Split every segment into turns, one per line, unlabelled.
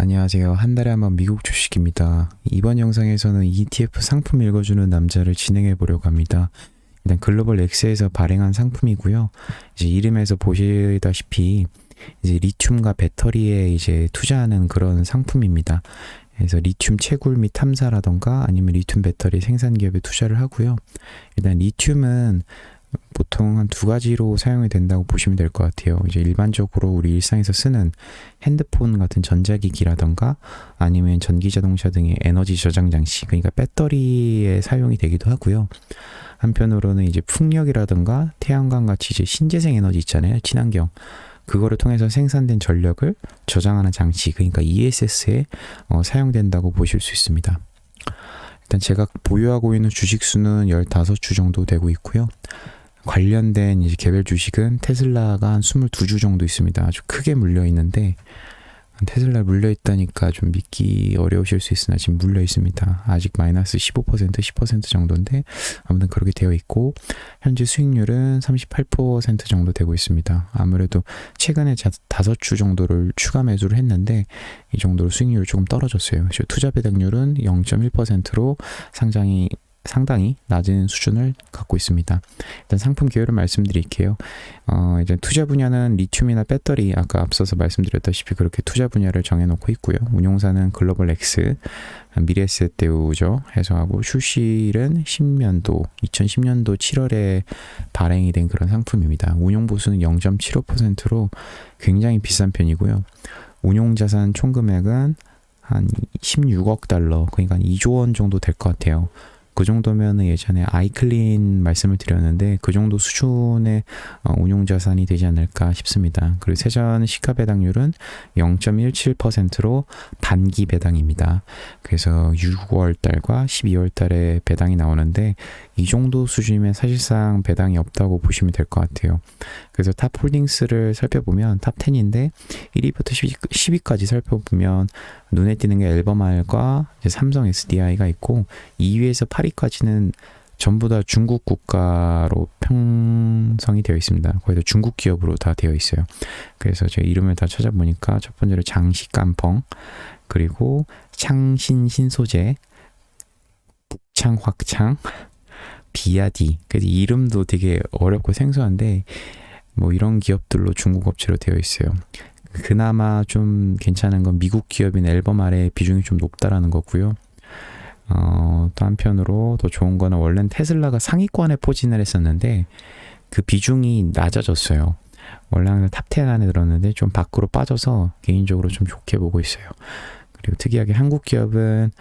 안녕하세요. 한 달에 한 번 미국 주식입니다. 이번 영상에서는 ETF 상품 읽어주는 남자를 진행해 보려고 합니다. 일단 글로벌 X에서 발행한 상품이고요. 이제 이름에서 보시다시피 이제 리튬과 배터리에 이제 투자하는 그런 상품입니다. 그래서 리튬 채굴 및 탐사라던가 아니면 리튬 배터리 생산 기업에 투자를 하고요. 일단 리튬은 보통 한 두 가지로 사용이 된다고 보시면 될 것 같아요. 이제 일반적으로 우리 일상에서 쓰는 핸드폰 같은 전자기기라던가 아니면 전기자동차 등의 에너지 저장 장치, 그러니까 배터리에 사용이 되기도 하고요. 한편으로는 이제 풍력이라던가 태양광 같이 이제 신재생 에너지 있잖아요. 친환경. 그거를 통해서 생산된 전력을 저장하는 장치, 그러니까 ESS에 사용된다고 보실 수 있습니다. 일단 제가 보유하고 있는 주식수는 15주 정도 되고 있고요. 관련된 이제 개별 주식은 테슬라가 한 22주 정도 있습니다. 아주 크게 물려 있는데 테슬라 물려 있다니까 좀 믿기 어려우실 수 있으나 지금 물려 있습니다. 아직 마이너스 15%, 10% 정도인데 아무튼 그렇게 되어 있고 현재 수익률은 38% 정도 되고 있습니다. 아무래도 최근에 5주 정도를 추가 매수를 했는데 이 정도로 수익률이 조금 떨어졌어요. 투자 배당률은 0.1%로 상당히 낮은 수준을 갖고 있습니다. 일단 상품 개요를 말씀드릴게요. 이제 투자 분야는 리튬이나 배터리, 아까 앞서서 말씀드렸다시피 그렇게 투자 분야를 정해놓고 있고요. 운용사는 글로벌 X, 미래에셋 대우죠. 해서 하고 출시일은 2010년도 7월에 발행이 된 그런 상품입니다. 운용 보수는 0.75%로 굉장히 비싼 편이고요. 운용 자산 총 금액은 한 16억 달러, 그러니까 한 2조 원 정도 될 것 같아요. 그 정도면 예전에 아이클린 말씀을 드렸는데 그 정도 수준의 운용 자산이 되지 않을까 싶습니다. 그리고 세전 시가 배당률은 0.17%로 반기 배당입니다. 그래서 6월 달과 12월 달에 배당이 나오는데 이 정도 수준이면 사실상 배당이 없다고 보시면 될 것 같아요. 그래서 탑 홀딩스를 살펴보면 탑 10인데 1위부터 10위까지 살펴보면 눈에 띄는 게 앨범알과 삼성 SDI가 있고 2위에서 8위까지는 전부 다 중국 국가로 편성이 되어 있습니다. 거의 다 중국 기업으로 다 되어 있어요. 그래서 제가 이름을 다 찾아보니까 첫 번째로 장시깐펑, 그리고 창신신소재, 북창확창, 비아디. 그래서 이름도 되게 어렵고 생소한데 뭐 이런 기업들로 중국 업체로 되어 있어요. 그나마 좀 괜찮은 건 미국 기업인 앨범알의 비중이 좀 높다라는 거고요. 또 한편으로 더 좋은 거는 원래는 테슬라가 상위권에 포진을 했었는데 그 비중이 낮아졌어요. 원래 항상 탑10 안에 들었는데 좀 밖으로 빠져서 개인적으로 좀 좋게 보고 있어요. 그리고 특이하게 한국 기업은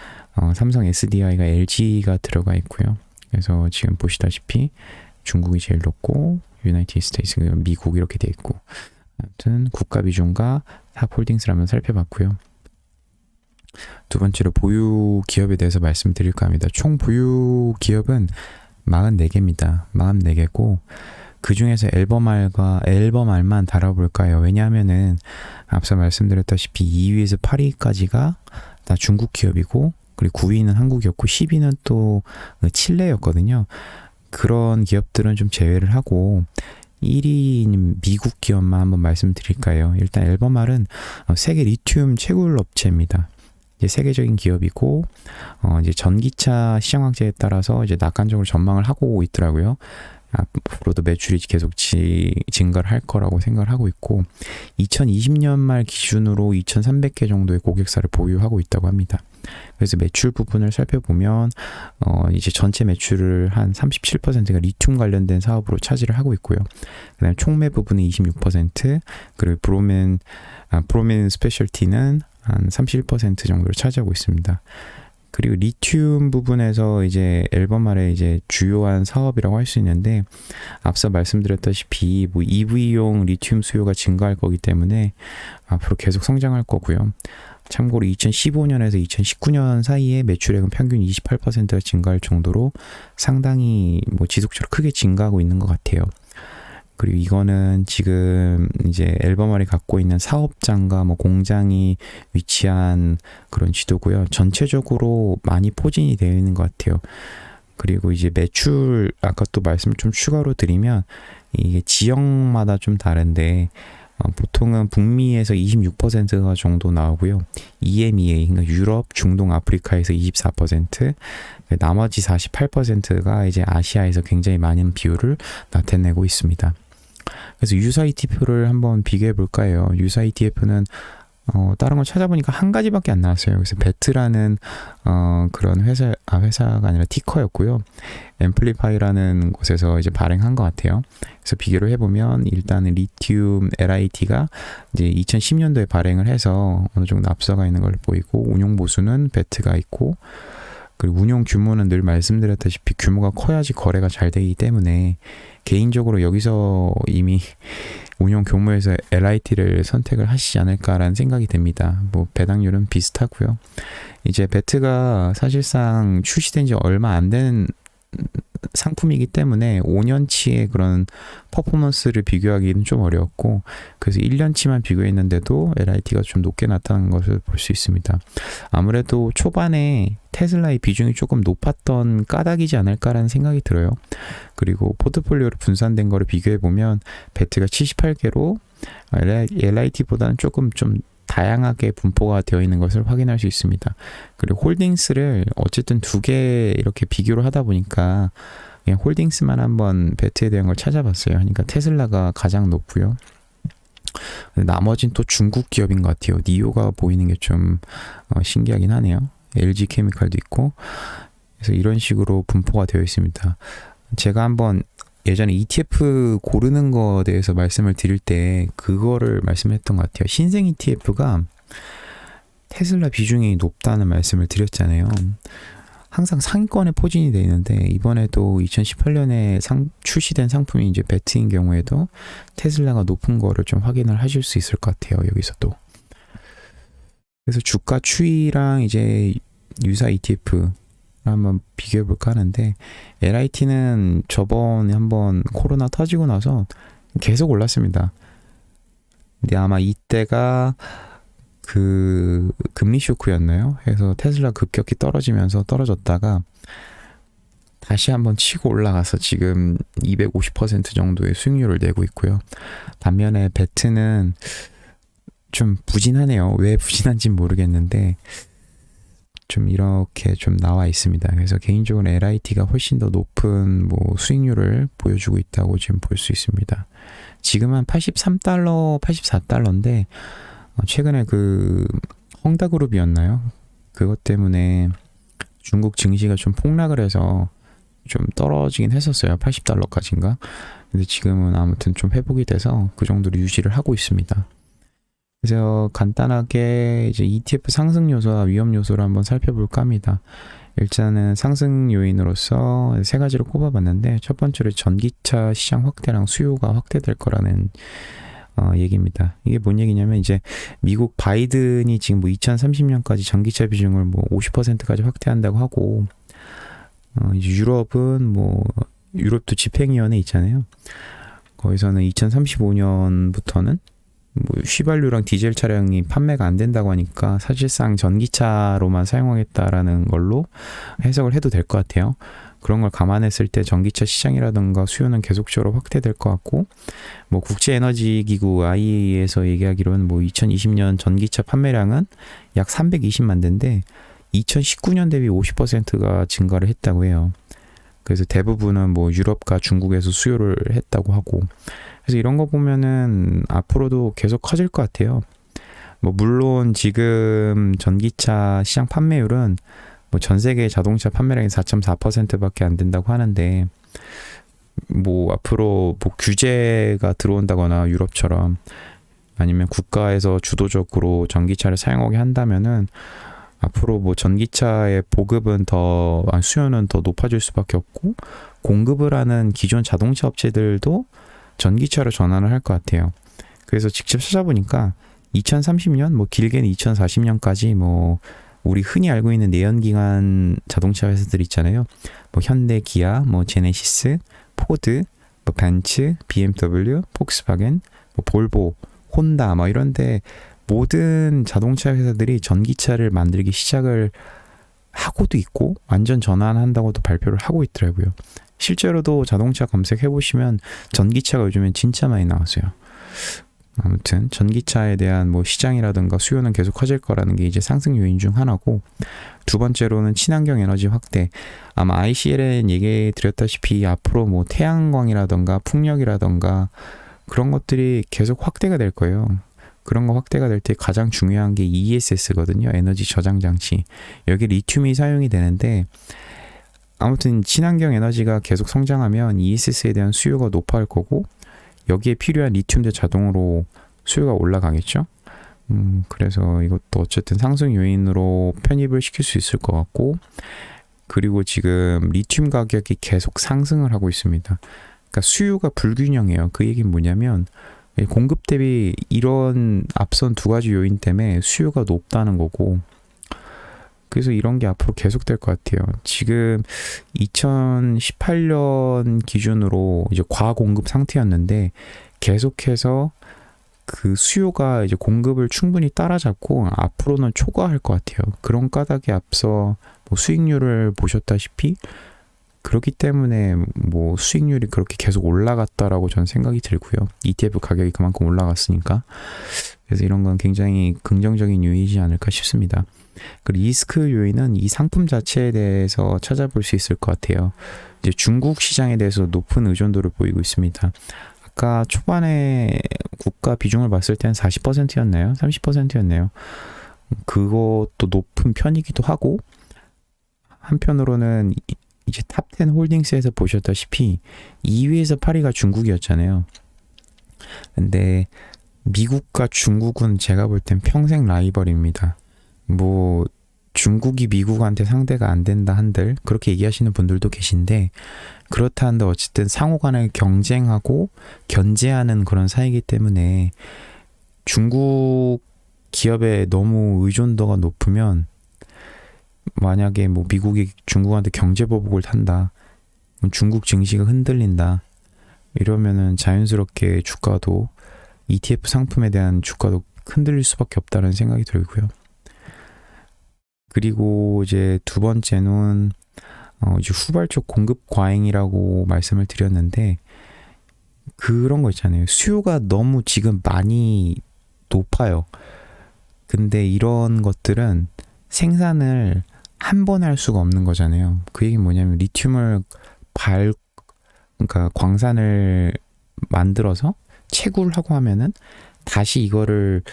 삼성 SDI가 LG가 들어가 있고요. 그래서 지금 보시다시피 중국이 제일 높고 유나이티드 스테이트, 미국 이렇게 돼 있고 아무튼 국가 비중과 탑 홀딩스를 한번 살펴봤고요. 두 번째로 보유 기업에 대해서 말씀드릴까 합니다. 총 보유 기업은 44개입니다. 44개고 그 중에서 앨범알만 다뤄볼까요? 왜냐하면은 앞서 말씀드렸다시피 2위에서 8위까지가 다 중국 기업이고 그리고 9위는 한국이었고 10위는 또 칠레였거든요. 그런 기업들은 좀 제외를 하고 1위인 미국 기업만 한번 말씀드릴까요? 일단 앨범알은 세계 리튬 채굴 업체입니다. 이제 세계적인 기업이고 이제 전기차 시장 확대에 따라서 이제 낙관적으로 전망을 하고 있더라고요. 앞으로도 매출이 계속 증가를 할 거라고 생각을 하고 있고 2020년 말 기준으로 2,300개 정도의 고객사를 보유하고 있다고 합니다. 그래서 매출 부분을 살펴보면 이제 전체 매출을 한 37%가 리튬 관련된 사업으로 차지를 하고 있고요. 그다음에 총매 부분은 26%, 그리고 브로멘 스페셜티는 한 31% 정도를 차지하고 있습니다. 그리고 리튬 부분에서 이제 앨범알의 이제 주요한 사업이라고 할 수 있는데 앞서 말씀드렸다시피 뭐 EV용 리튬 수요가 증가할 거기 때문에 앞으로 계속 성장할 거고요. 참고로 2015년에서 2019년 사이에 매출액은 평균 28%가 증가할 정도로 상당히 뭐 지속적으로 크게 증가하고 있는 것 같아요. 그리고 이거는 지금 이제 앨범알이 갖고 있는 사업장과 뭐 공장이 위치한 그런 지도고요. 전체적으로 많이 포진이 되어 있는 것 같아요. 그리고 이제 매출, 아까 또 말씀 좀 추가로 드리면 이게 지역마다 좀 다른데 보통은 북미에서 26%가 정도 나오고요. EMEA, 그러니까 유럽, 중동, 아프리카에서 24%, 나머지 48%가 이제 아시아에서 굉장히 많은 비율을 나타내고 있습니다. 그래서 유사 ETF를 한번 비교해 볼까요? 유사 ETF는 다른 걸 찾아보니까 한 가지밖에 안 나왔어요. 그래서 베트라는 그런 회사가 아니라 티커였고요. 앰플리파이라는 곳에서 이제 발행한 것 같아요. 그래서 비교를 해보면 일단은 리튬 LIT가 이제 2010년도에 발행을 해서 어느 정도 앞서가 있는 걸 보이고, 운용 보수는 베트가 있고, 그리고 운용 규모는 늘 말씀드렸다시피 규모가 커야지 거래가 잘 되기 때문에 개인적으로 여기서 이미 운용 규모에서 LIT를 선택을 하시지 않을까라는 생각이 듭니다. 뭐 배당률은 비슷하고요. 이제 베트가 사실상 출시된 지 얼마 안 된 상품이기 때문에 5년치의 그런 퍼포먼스를 비교하기는 좀 어려웠고, 그래서 1년치만 비교했는데도 LIT가 좀 높게 나타난 것을 볼 수 있습니다. 아무래도 초반에 테슬라의 비중이 조금 높았던 까닭이지 않을까라는 생각이 들어요. 그리고 포트폴리오로 분산된 거를 비교해보면 베트가 78개로 LIT보다는 조금 좀 다양하게 분포가 되어 있는 것을 확인할 수 있습니다. 그리고 홀딩스를 어쨌든 2개 이렇게 비교를 하다 보니까 그냥 홀딩스만 한번 베트에 대한 걸 찾아봤어요. 그러니까 테슬라가 가장 높고요. 나머지는 또 중국 기업인 것 같아요. 니오가 보이는 게 좀 신기하긴 하네요. LG 케미칼도 있고. 그래서 이런 식으로 분포가 되어 있습니다. 제가 한번 예전에 ETF 고르는 거에 대해서 말씀을 드릴 때 그거를 말씀했던 것 같아요. 신생 ETF가 테슬라 비중이 높다는 말씀을 드렸잖아요. 항상 상위권에 포진이 되어 있는데, 이번에도 2018년에 출시된 상품이 이제 베트인 경우에도 테슬라가 높은 거를 좀 확인을 하실 수 있을 것 같아요. 여기서도. 그래서 주가 추이랑 이제 유사 ETF 한번 비교해 볼까 하는데, LIT는 저번에 한번 코로나 터지고 나서 계속 올랐습니다. 근데 아마 이때가 그 금리 쇼크였나요? 해서 테슬라 급격히 떨어졌다가 다시 한번 치고 올라가서 지금 250% 정도의 수익률을 내고 있고요. 반면에 베트는 좀 부진하네요. 왜 부진한지 모르겠는데 좀 이렇게 좀 나와 있습니다. 그래서 개인적으로 LIT가 훨씬 더 높은 뭐 수익률을 보여주고 있다고 지금 볼 수 있습니다. 지금 한 83달러, 84달러인데 최근에 그 헝다그룹이었나요? 그것 때문에 중국 증시가 좀 폭락을 해서 좀 떨어지긴 했었어요. 80달러까지인가? 근데 지금은 아무튼 좀 회복이 돼서 그 정도로 유지를 하고 있습니다. 그래서 간단하게 이제 ETF 상승 요소와 위험 요소를 한번 살펴볼까 합니다. 일단은 상승 요인으로서 3가지를 꼽아봤는데, 첫 번째로 전기차 시장 확대랑 수요가 확대될 거라는 얘기입니다. 이게 뭔 얘기냐면, 이제 미국 바이든이 지금 뭐 2030년까지 전기차 비중을 뭐 50%까지 확대한다고 하고, 이제 유럽은 뭐 유럽도 집행위원회 있잖아요. 거기서는 2035년부터는 뭐 휘발유랑 디젤 차량이 판매가 안 된다고 하니까 사실상 전기차로만 사용하겠다라는 걸로 해석을 해도 될 것 같아요. 그런 걸 감안했을 때 전기차 시장이라든가 수요는 계속적으로 확대될 것 같고, 뭐 국제에너지기구 IEA에서 얘기하기로는 뭐 2020년 전기차 판매량은 약 320만 대인데 2019년 대비 50%가 증가를 했다고 해요. 그래서 대부분은 뭐 유럽과 중국에서 수요를 했다고 하고, 그래서 이런 거 보면은 앞으로도 계속 커질 것 같아요. 뭐 물론 지금 전기차 시장 판매율은 뭐 전 세계 자동차 판매량이 4.4%밖에 안 된다고 하는데, 뭐 앞으로 뭐 규제가 들어온다거나 유럽처럼 아니면 국가에서 주도적으로 전기차를 사용하게 한다면은 앞으로 뭐 전기차의 보급은 수요는 더 높아질 수밖에 없고, 공급을 하는 기존 자동차 업체들도 전기차로 전환을 할 것 같아요. 그래서 직접 찾아보니까 2030년, 뭐 길게는 2040년까지 뭐 우리 흔히 알고 있는 내연기관 자동차 회사들 있잖아요. 뭐 현대, 기아, 뭐 제네시스, 포드, 뭐 벤츠, BMW, 폭스바겐, 뭐 볼보, 혼다, 뭐 이런데 모든 자동차 회사들이 전기차를 만들기 시작을 하고도 있고 완전 전환한다고도 발표를 하고 있더라고요. 실제로도 자동차 검색해보시면 전기차가 요즘엔 진짜 많이 나왔어요. 아무튼 전기차에 대한 뭐 시장이라든가 수요는 계속 커질 거라는 게 이제 상승 요인 중 하나고, 두 번째로는 친환경 에너지 확대. 아마 ICL엔 얘기 드렸다시피 앞으로 뭐 태양광이라든가 풍력이라든가 그런 것들이 계속 확대가 될 거예요. 그런 거 확대가 될 때 가장 중요한 게 ESS거든요. 에너지 저장 장치. 여기 리튬이 사용이 되는데, 아무튼 친환경 에너지가 계속 성장하면 ESS에 대한 수요가 높아질 거고, 여기에 필요한 리튬도 자동으로 수요가 올라가겠죠. 그래서 이것도 어쨌든 상승 요인으로 편입을 시킬 수 있을 것 같고, 그리고 지금 리튬 가격이 계속 상승을 하고 있습니다. 그러니까 수요가 불균형이에요. 그 얘기는 뭐냐면 공급 대비 이런 앞선 두 가지 요인 때문에 수요가 높다는 거고, 그래서 이런 게 앞으로 계속될 것 같아요. 지금 2018년 기준으로 이제 과공급 상태였는데 계속해서 그 수요가 이제 공급을 충분히 따라잡고 앞으로는 초과할 것 같아요. 그런 까닭에 앞서 뭐 수익률을 보셨다시피 그렇기 때문에 뭐 수익률이 그렇게 계속 올라갔다라고 저는 생각이 들고요. ETF 가격이 그만큼 올라갔으니까. 그래서 이런 건 굉장히 긍정적인 요인이지 않을까 싶습니다. 그 리스크 요인은 이 상품 자체에 대해서 찾아볼 수 있을 것 같아요. 이제 중국 시장에 대해서 높은 의존도를 보이고 있습니다. 아까 초반에 국가 비중을 봤을 때는 40%였나요? 30%였나요? 그것도 높은 편이기도 하고, 한편으로는 이제 탑10 홀딩스에서 보셨다시피 2위에서 8위가 중국이었잖아요. 근데 미국과 중국은 제가 볼 땐 평생 라이벌입니다. 뭐 중국이 미국한테 상대가 안 된다 한들 그렇게 얘기하시는 분들도 계신데, 그렇다 한들 어쨌든 상호간에 경쟁하고 견제하는 그런 사이이기 때문에 중국 기업에 너무 의존도가 높으면, 만약에 뭐 미국이 중국한테 경제보복을 탄다, 중국 증시가 흔들린다, 이러면은 자연스럽게 주가도 ETF 상품에 대한 주가도 흔들릴 수밖에 없다는 생각이 들고요. 그리고 이제 두 번째는 이제 후발적 공급 과잉이라고 말씀을 드렸는데, 그런 거 있잖아요. 수요가 너무 지금 많이 높아요. 근데 이런 것들은 생산을 한 번 할 수가 없는 거잖아요. 그 얘기는 뭐냐면 리튬을 그러니까 광산을 만들어서 채굴을 하고 하면은 다시 이거를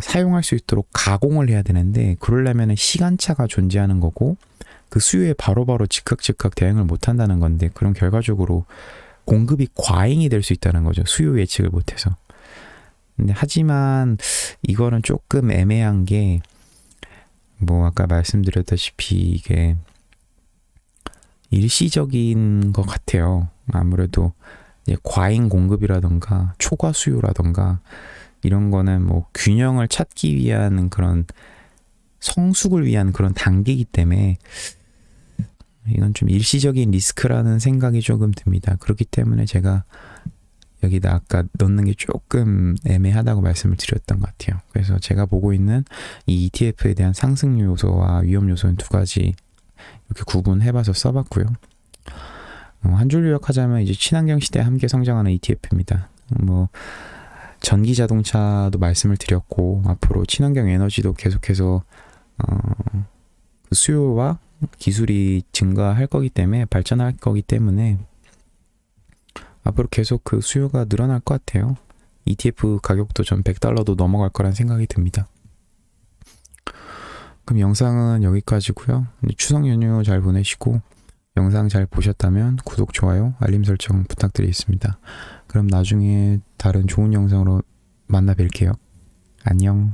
사용할 수 있도록 가공을 해야 되는데, 그러려면 시간차가 존재하는 거고, 그 수요에 바로바로 즉각 대응을 못 한다는 건데, 그럼 결과적으로 공급이 과잉이 될 수 있다는 거죠. 수요 예측을 못해서. 근데 하지만 이거는 조금 애매한 게, 뭐 아까 말씀드렸다시피 이게 일시적인 것 같아요. 아무래도 이제 과잉 공급이라던가 초과 수요라던가 이런 거는 뭐 균형을 찾기 위한 그런 성숙을 위한 그런 단계이기 때문에 이건 좀 일시적인 리스크라는 생각이 조금 듭니다. 그렇기 때문에 제가 여기다 아까 넣는 게 조금 애매하다고 말씀을 드렸던 것 같아요. 그래서 제가 보고 있는 이 ETF에 대한 상승 요소와 위험 요소는 두 가지 이렇게 구분해봐서 써봤고요. 한 줄 요약하자면 이제 친환경 시대에 함께 성장하는 ETF입니다. 뭐 전기 자동차도 말씀을 드렸고, 앞으로 친환경 에너지도 계속해서 그 수요와 기술이 증가할 거기 때문에, 발전할 거기 때문에 앞으로 계속 그 수요가 늘어날 것 같아요. ETF 가격도 전 $100도 넘어갈 거란 생각이 듭니다. 그럼 영상은 여기까지고요. 추석 연휴 잘 보내시고, 영상 잘 보셨다면 구독, 좋아요, 알림 설정 부탁드리겠습니다. 그럼 나중에 다른 좋은 영상으로 만나 뵐게요. 안녕.